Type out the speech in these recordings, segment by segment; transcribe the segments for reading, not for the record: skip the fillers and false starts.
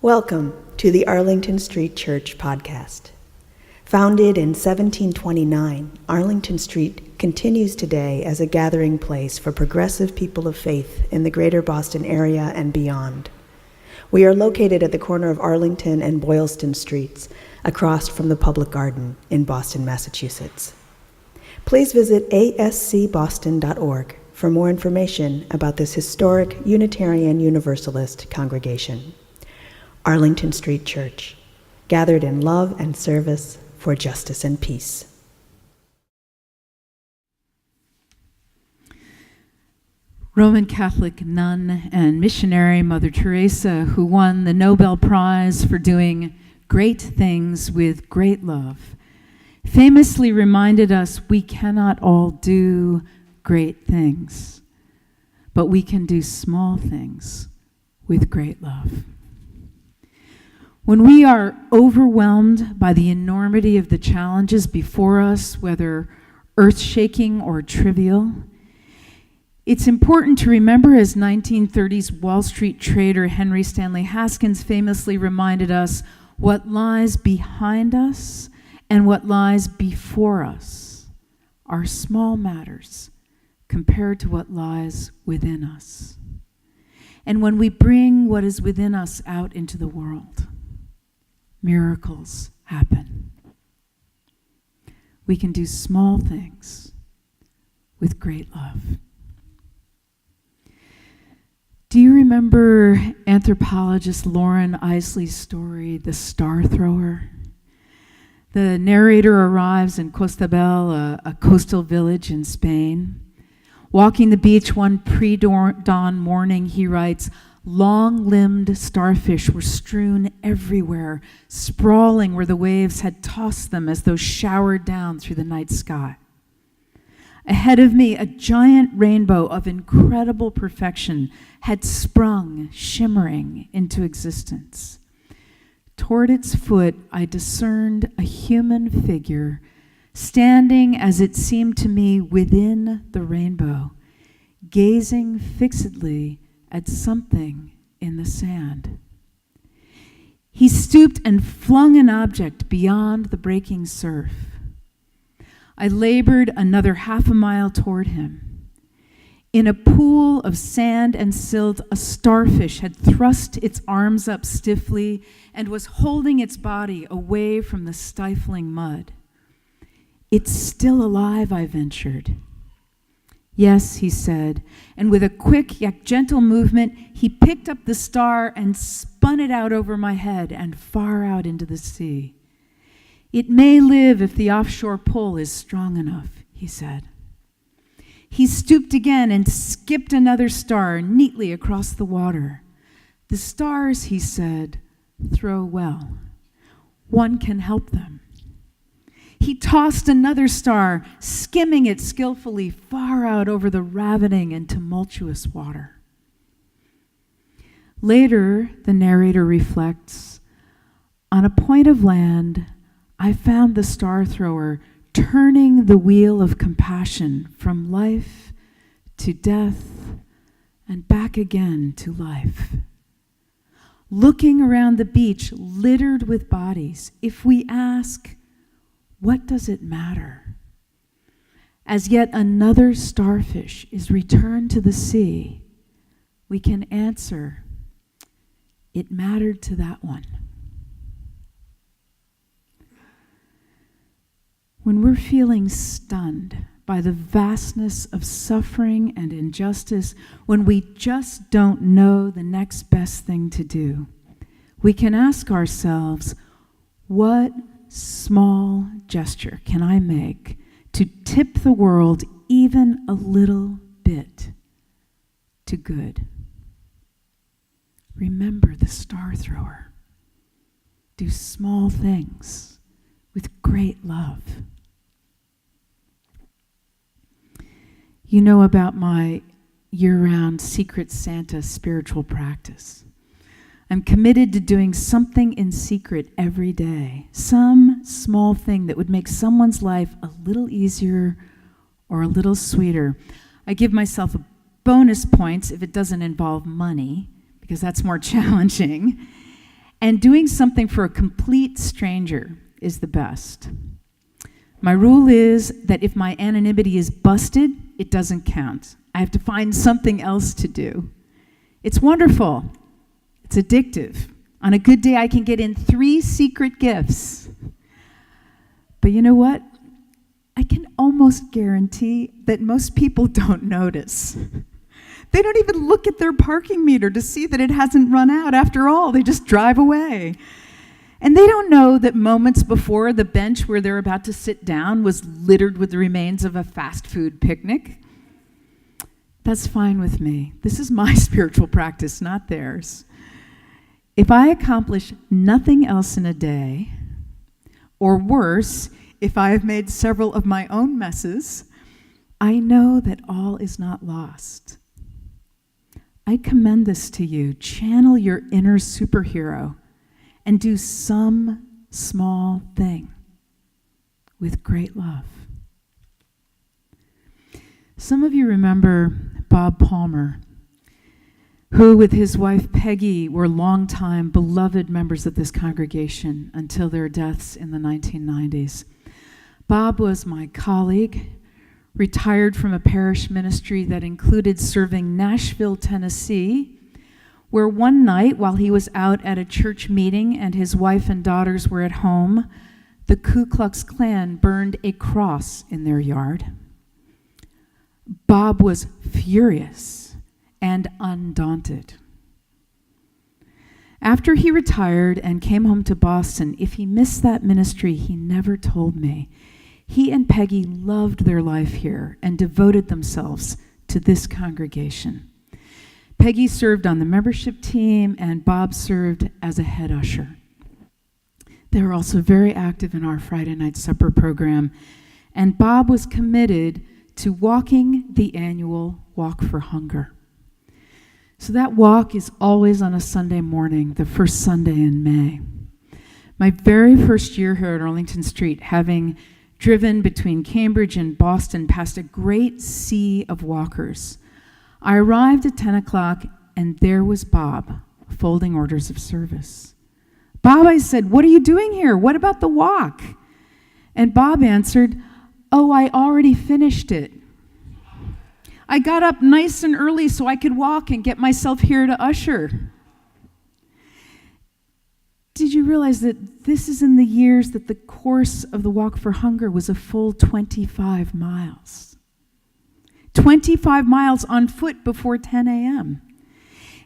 Welcome to the Arlington Street Church podcast. Founded in 1729, Arlington Street continues today as a gathering place for progressive people of faith in the greater Boston area and beyond. We are located at the corner of Arlington and Boylston Streets, across from the Public Garden in Boston, Massachusetts. Please visit ascboston.org for more information about this historic Unitarian Universalist congregation. Arlington Street Church, gathered in love and service for justice and peace. Roman Catholic nun and missionary Mother Teresa, who won the Nobel Prize for doing great things with great love, famously reminded us we cannot all do great things, but we can do small things with great love. When we are overwhelmed by the enormity of the challenges before us, whether earth-shaking or trivial, it's important to remember, as 1930s Wall Street trader Henry Stanley Haskins famously reminded us, what lies behind us and what lies before us are small matters compared to what lies within us. And when we bring what is within us out into the world, miracles happen. We can do small things with great love. Do you remember anthropologist Lauren Isley's story, The Star Thrower? The narrator arrives in Costabel, a coastal village in Spain. Walking the beach one pre-dawn morning, he writes, long-limbed starfish were strewn everywhere, sprawling where the waves had tossed them as though showered down through the night sky. Ahead of me, a giant rainbow of incredible perfection had sprung, shimmering into existence. Toward its foot, I discerned a human figure, standing, as it seemed to me, within the rainbow, gazing fixedly at something in the sand. He stooped and flung an object beyond the breaking surf. I labored another half a mile toward him. In a pool of sand and silt, a starfish had thrust its arms up stiffly and was holding its body away from the stifling mud. It's still alive, I ventured. Yes, he said, and with a quick yet gentle movement, he picked up the star and spun it out over my head and far out into the sea. It may live if the offshore pull is strong enough, he said. He stooped again and skipped another star neatly across the water. The stars, he said, throw well. One can help them. He tossed another star, skimming it skillfully far out over the ravening and tumultuous water. Later, the narrator reflects, on a point of land, I found the star thrower turning the wheel of compassion from life to death and back again to life. Looking around the beach littered with bodies, if we ask, what does it matter? As yet another starfish is returned to the sea, we can answer, it mattered to that one. When we're feeling stunned by the vastness of suffering and injustice, when we just don't know the next best thing to do, we can ask ourselves, what small gesture can I make to tip the world even a little bit to good? Remember the star thrower. Do small things with great love. You know about my year-round Secret Santa spiritual practice. I'm committed to doing something in secret every day, some small thing that would make someone's life a little easier or a little sweeter. I give myself a bonus points if it doesn't involve money, because that's more challenging. And doing something for a complete stranger is the best. My rule is that if my anonymity is busted, it doesn't count. I have to find something else to do. It's wonderful. It's addictive. On a good day, I can get in 3 secret gifts. But you know what? I can almost guarantee that most people don't notice. They don't even look at their parking meter to see that it hasn't run out. After all, they just drive away. And they don't know that moments before, the bench where they're about to sit down was littered with the remains of a fast food picnic. That's fine with me. This is my spiritual practice, not theirs. If I accomplish nothing else in a day, or worse, if I have made several of my own messes, I know that all is not lost. I commend this to you. Channel your inner superhero and do some small thing with great love. Some of you remember Bob Palmer, who with his wife Peggy were longtime beloved members of this congregation until their deaths in the 1990s. Bob was my colleague, retired from a parish ministry that included serving Nashville, Tennessee, where one night while he was out at a church meeting and his wife and daughters were at home, the Ku Klux Klan burned a cross in their yard. Bob was furious and undaunted. After he retired and came home to Boston, if he missed that ministry, he never told me. He and Peggy loved their life here and devoted themselves to this congregation. Peggy served on the membership team, and Bob served as a head usher. They were also very active in our Friday night supper program, and Bob was committed to walking the annual Walk for Hunger. So that walk is always on a Sunday morning, the first Sunday in May. My very first year here at Arlington Street, having driven between Cambridge and Boston past a great sea of walkers, I arrived at 10 o'clock and there was Bob folding orders of service. Bob, I said, what are you doing here? What about the walk? And Bob answered, oh, I already finished it. I got up nice and early so I could walk and get myself here to usher. Did you realize that this is in the years that the course of the Walk for Hunger was a full 25 miles? 25 miles on foot before 10 a.m.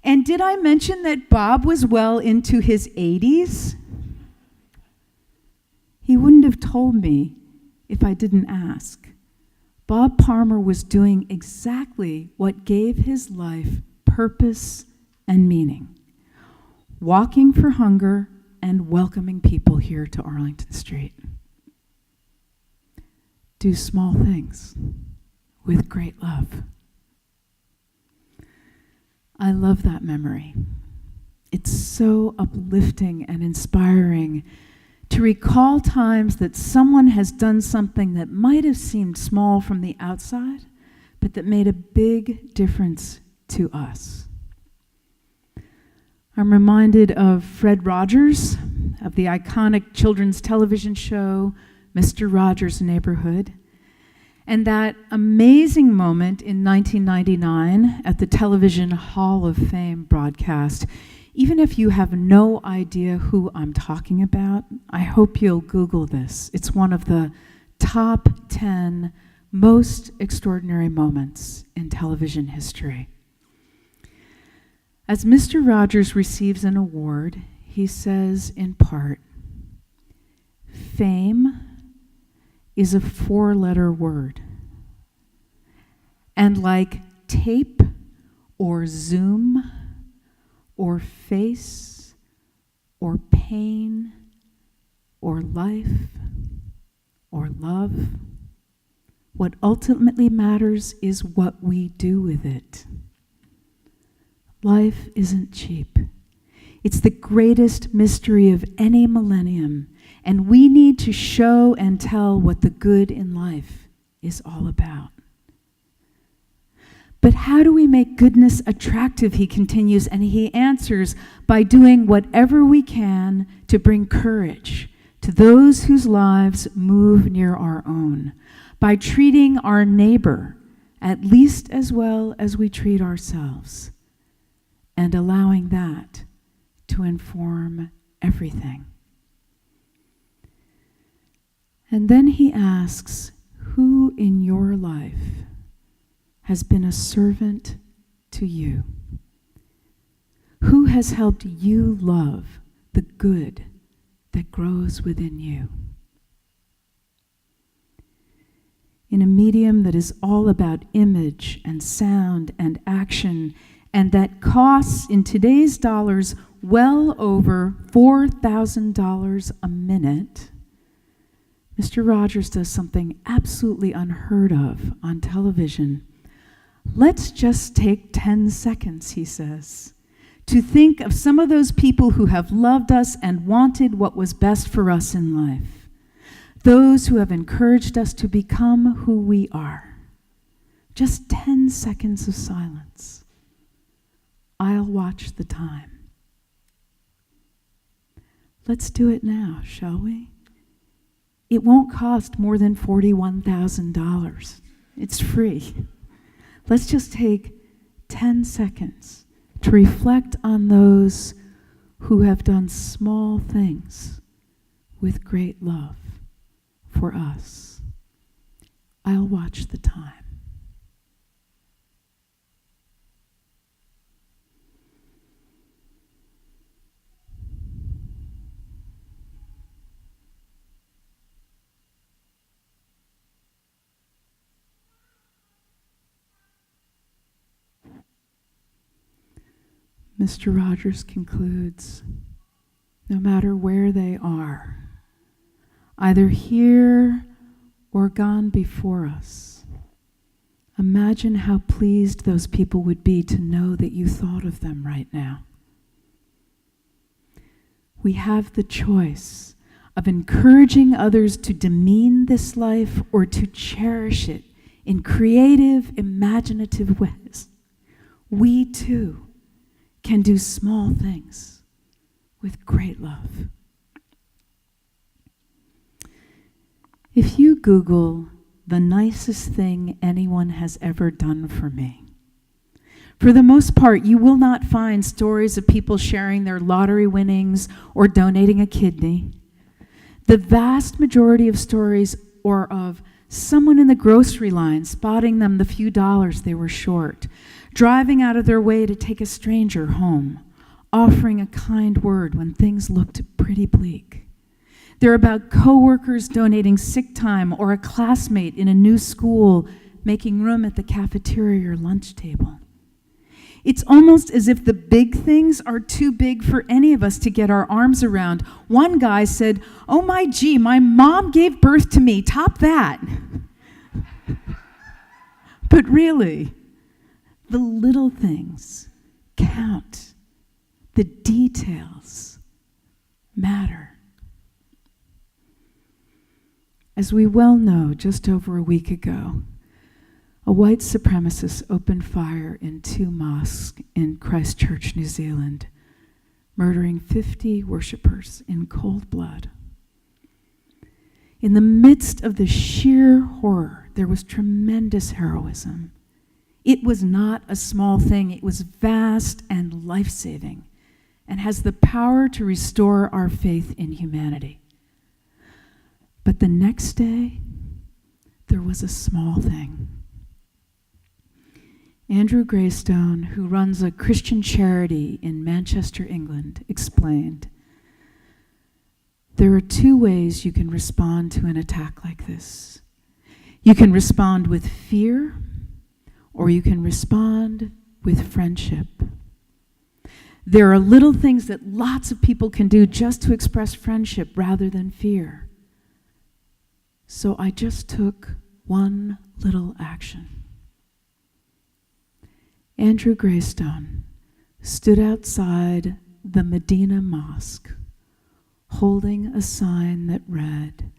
And did I mention that Bob was well into his 80s? He wouldn't have told me if I didn't ask. Bob Palmer was doing exactly what gave his life purpose and meaning. Walking for hunger and welcoming people here to Arlington Street. Do small things with great love. I love that memory. It's so uplifting and inspiring to recall times that someone has done something that might have seemed small from the outside, but that made a big difference to us. I'm reminded of Fred Rogers, of the iconic children's television show, Mr. Rogers' Neighborhood, and that amazing moment in 1999 at the Television Hall of Fame broadcast. Even if you have no idea who I'm talking about, I hope you'll Google this. It's one of the top 10 most extraordinary moments in television history. As Mr. Rogers receives an award, he says in part, "Fame is a 4-letter word. And like tape or Zoom or face or pain or life or love, what ultimately matters is what we do with it. Life isn't cheap. It's the greatest mystery of any millennium, and we need to show and tell what the good in life is all about." But how do we make goodness attractive, he continues, and he answers by doing whatever we can to bring courage to those whose lives move near our own, by treating our neighbor at least as well as we treat ourselves, and allowing that to inform everything. And then he asks, who in your life has been a servant to you? Who has helped you love the good that grows within you? In a medium that is all about image and sound and action, and that costs in today's dollars well over $4,000 a minute, Mr. Rogers does something absolutely unheard of on television. Let's just take 10 seconds, he says, to think of some of those people who have loved us and wanted what was best for us in life. Those who have encouraged us to become who we are. Just 10 seconds of silence. I'll watch the time. Let's do it now, shall we? It won't cost more than $41,000. It's free. Let's just take 10 seconds to reflect on those who have done small things with great love for us. I'll watch the time. Mr. Rogers concludes, no matter where they are, either here or gone before us, imagine how pleased those people would be to know that you thought of them right now. We have the choice of encouraging others to demean this life or to cherish it in creative, imaginative ways. We too can do small things with great love. If you Google the nicest thing anyone has ever done for me, for the most part, you will not find stories of people sharing their lottery winnings or donating a kidney. The vast majority of stories are of someone in the grocery line spotting them the few dollars they were short, driving out of their way to take a stranger home, offering a kind word when things looked pretty bleak. They're about coworkers donating sick time or a classmate in a new school making room at the cafeteria or lunch table. It's almost as if the big things are too big for any of us to get our arms around. One guy said, "Oh my gee, my mom gave birth to me, top that." But really, the little things count. The details matter. As we well know, just over a week ago, a white supremacist opened fire in 2 mosques in Christchurch, New Zealand, murdering 50 worshippers in cold blood. In the midst of the sheer horror, there was tremendous heroism. It was not a small thing. It was vast and life-saving and has the power to restore our faith in humanity. But the next day, there was a small thing. Andrew Greystone, who runs a Christian charity in Manchester, England, explained, there are 2 ways you can respond to an attack like this. You can respond with fear, or you can respond with friendship. There are little things that lots of people can do just to express friendship rather than fear. So I just took one little action. Andrew Greystone stood outside the Medina Mosque holding a sign that read,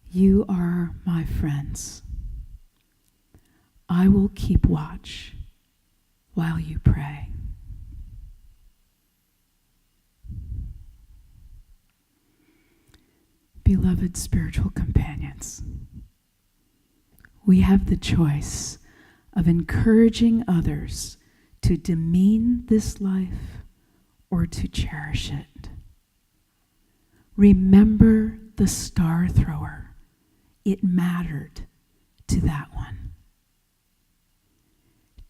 "You are my friends. I will keep watch while you pray. Beloved spiritual companions, we have the choice of encouraging others to demean this life or to cherish it. Remember the star thrower. It mattered to that one.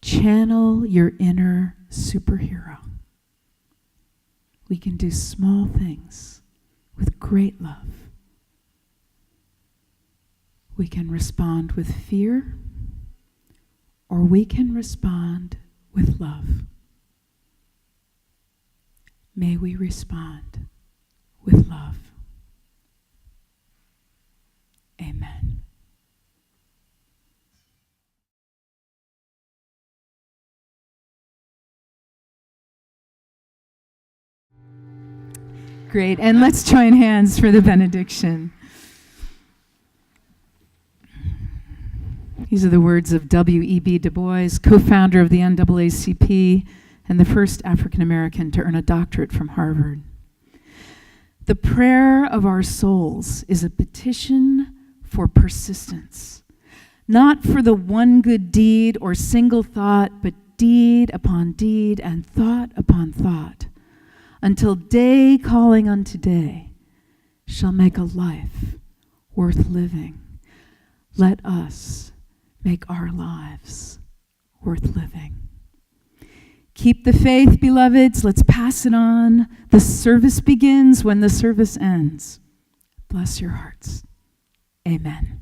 Channel your inner superhero. We can do small things with great love. We can respond with fear, or we can respond with love. May we respond with love. Amen. Great, and let's join hands for the benediction. These are the words of W.E.B. Du Bois, co-founder of the NAACP and the first African American to earn a doctorate from Harvard. The prayer of our souls is a petition for persistence, not for the one good deed or single thought, but deed upon deed and thought upon thought, until day calling unto day shall make a life worth living. Let us make our lives worth living. Keep the faith, beloveds. Let's pass it on. The service begins when the service ends. Bless your hearts. Amen.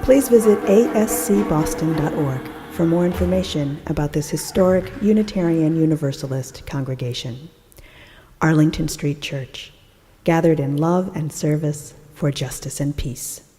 Please visit ascboston.org for more information about this historic Unitarian Universalist congregation. Arlington Street Church, gathered in love and service for justice and peace.